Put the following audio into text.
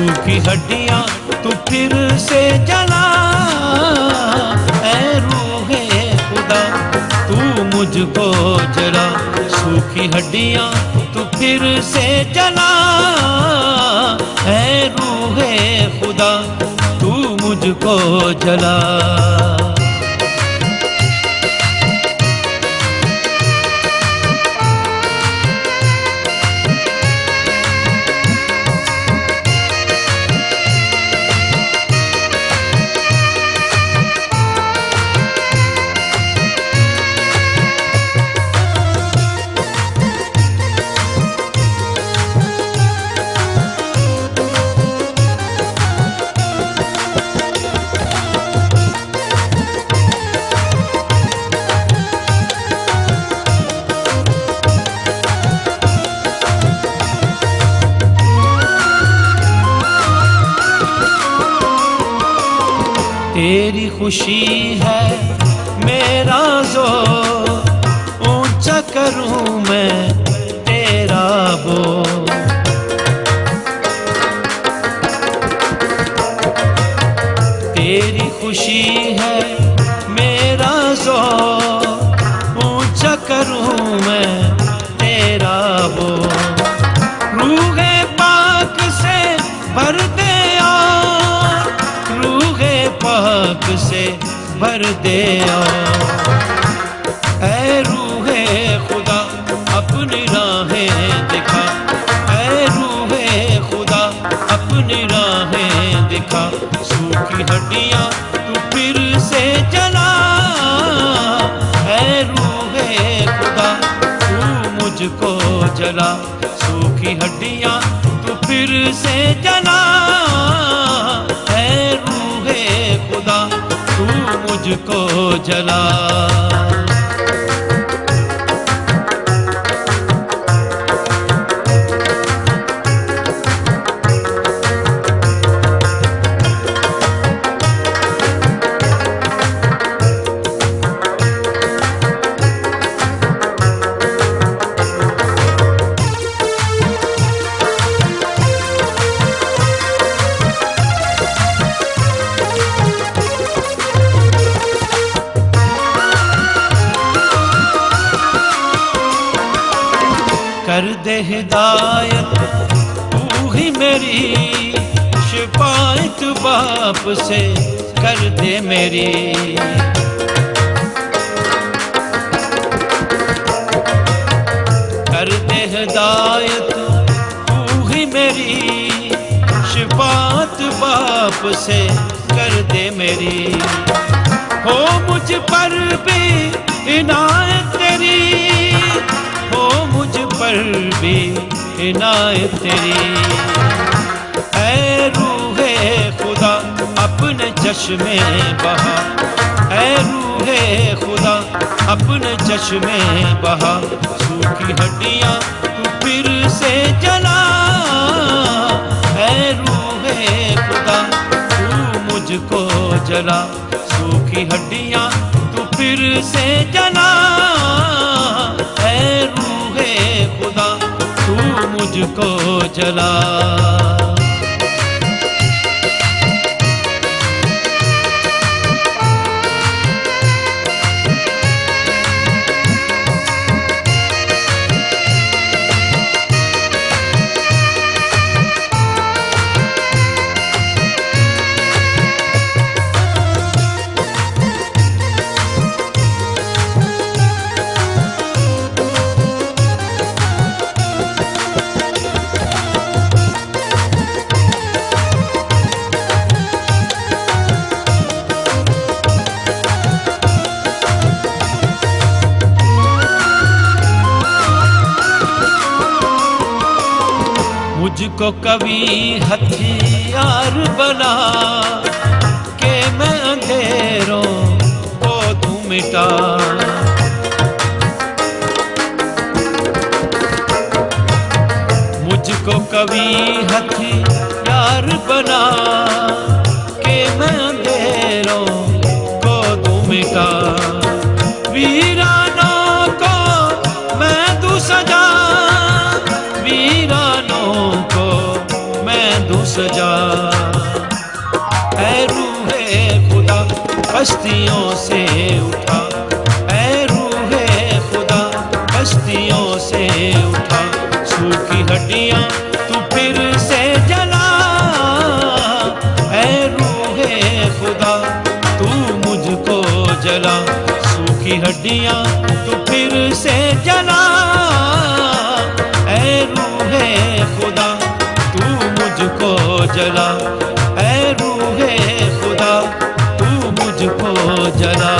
सूखी हड्डियां तू फिर से जला। ऐ रूहे खुदा तू मुझको जला, सूखी हड्डियां तू फिर से जला। ऐ रूहे खुदा तू मुझको जला। तेरी खुशी है मेरा ज़ोर, ऊंचा करूं मैं तेरा बोल। तेरी खुशी है मेरा ज़ोर, ऊंचा करूं मैं तेरा बोल। रूहे पाक से भर दे और, रूहे पाक से भर दे और। ऐ रूहे खुदा अपनी राहें दिखा, ऐ रूहे खुदा अपनी राहें दिखा। सूखी हड्डियां तू फिर से जला। ऐ रूहे खुदा तू मुझको जला, सूखी हड्डियां तू फिर से जला। ऐ रूहे खुदा तू मुझको जला। कर दे हिदायत तू ही मेरी, शिफायत बाप से कर दे मेरी। कर दे हिदायत तू ही मेरी, शिफायत बाप से कर दे मेरी। हो मुझ पर भी इनायत तेरी, हो मुझ पर भी इनायत तेरी। ऐ रूहे खुदा अपने चश्मे बहा, ऐ रूहे खुदा अपने चश्मे बहा। सूखी हड्डियां तू फिर से जला। ऐ रूहे खुदा तू मुझको जला, सूखी हड्डियां तू फिर से जला। ऐ रूहे खुदा तू मुझको जला। मुझको कवि हथियार बना के मैं अंधेरों को तू मिटा। मुझको कवि हथियार बना के मैं अंधेरों को तू मिटा। वीरानों को मैं दूं सजा, वीरानों को मैं दूं सजा। बस्तियों से उठा, ऐ रूहे खुदा बस्तियों से उठा। सूखी हड्डियां तू फिर से जला, ऐ रूहे खुदा तू मुझको जला। सूखी हड्डियां तू फिर से जला, ऐ रूहे खुदा तू मुझको जला। ऐ रूहे खुदा तू मुझको जला।